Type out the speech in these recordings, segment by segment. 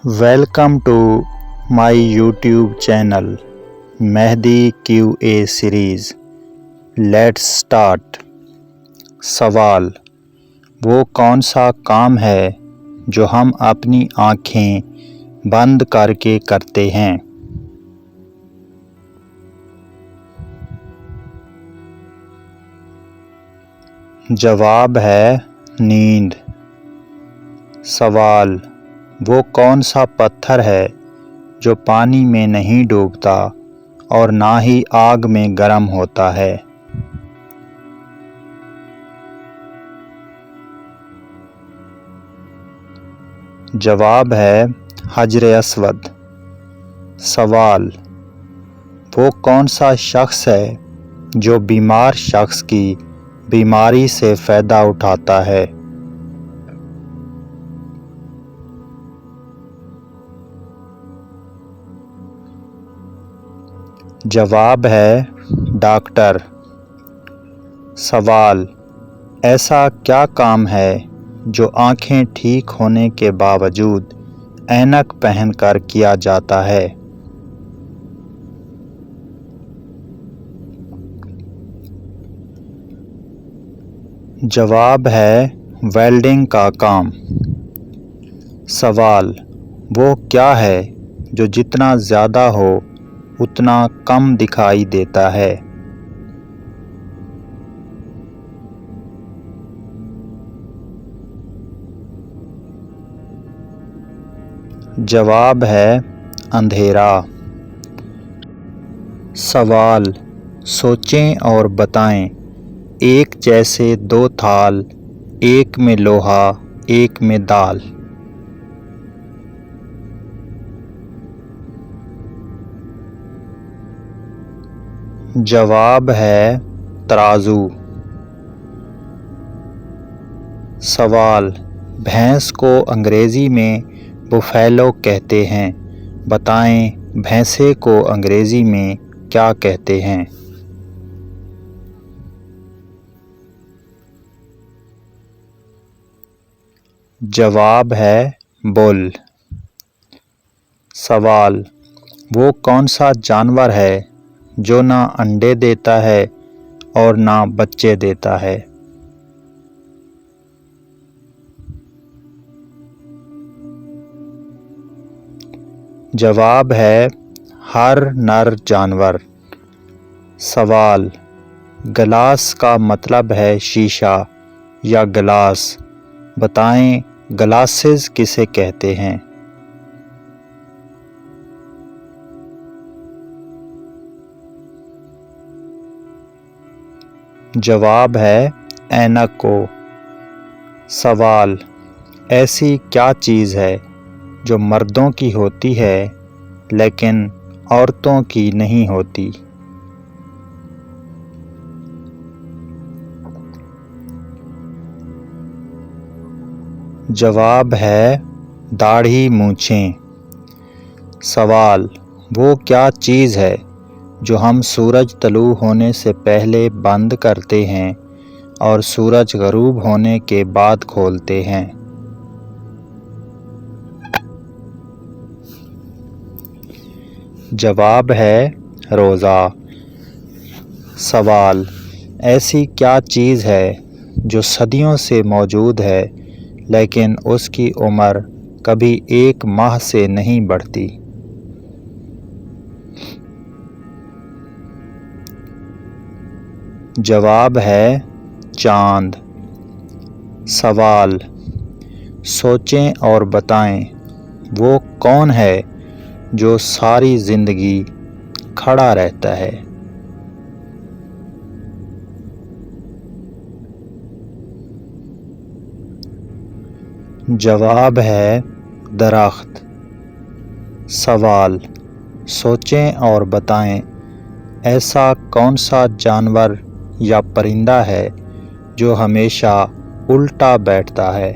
Welcome to my YouTube channel Mahdi QA series. Let's start. سوال: وہ کون سا کام ہے جو ہم اپنی آنکھیں بند کر کے کرتے ہیں؟ جواب ہے نیند. سوال: وہ کون سا پتھر ہے جو پانی میں نہیں ڈوبتا اور نہ ہی آگ میں گرم ہوتا ہے؟ جواب ہے حجر اسود. سوال: وہ کون سا شخص ہے جو بیمار شخص کی بیماری سے فائدہ اٹھاتا ہے؟ جواب ہے ڈاکٹر. سوال: ایسا کیا کام ہے جو آنکھیں ٹھیک ہونے کے باوجود اینک پہن کر کیا جاتا ہے؟ جواب ہے ویلڈنگ کا کام. سوال: وہ کیا ہے جو جتنا زیادہ ہو اتنا کم دکھائی دیتا ہے؟ جواب ہے اندھیرا. سوال: سوچیں اور بتائیں. ایک جیسے دو تھال، ایک میں لوہا ایک میں دال. جواب ہے ترازو. سوال: بھینس کو انگریزی میں بفیلو کہتے ہیں، بتائیں بھینسے کو انگریزی میں کیا کہتے ہیں؟ جواب ہے بل. سوال: وہ کون سا جانور ہے جو نہ انڈے دیتا ہے اور نہ بچے دیتا ہے؟ جواب ہے ہر نر جانور. سوال: گلاس کا مطلب ہے شیشہ یا گلاس، بتائیں گلاسز کسے کہتے ہیں؟ جواب ہے اینک کو. سوال: ایسی کیا چیز ہے جو مردوں کی ہوتی ہے لیکن عورتوں کی نہیں ہوتی؟ جواب ہے داڑھی مونچھیں. سوال: وہ کیا چیز ہے جو ہم سورج طلوع ہونے سے پہلے بند کرتے ہیں اور سورج غروب ہونے کے بعد کھولتے ہیں؟ جواب ہے روزہ. سوال: ایسی کیا چیز ہے جو صدیوں سے موجود ہے لیکن اس کی عمر کبھی ایک ماہ سے نہیں بڑھتی؟ جواب ہے چاند. سوال: سوچیں اور بتائیں. وہ کون ہے جو ساری زندگی کھڑا رہتا ہے؟ جواب ہے درخت. سوال: سوچیں اور بتائیں. ایسا کون سا جانور یا پرندہ ہے جو ہمیشہ الٹا بیٹھتا ہے؟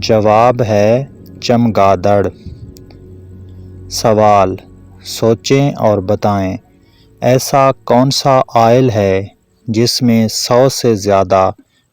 جواب ہے چمگادڑ. سوال: سوچیں اور بتائیں. ایسا کون سا آئل ہے جس میں 100 سے زیادہ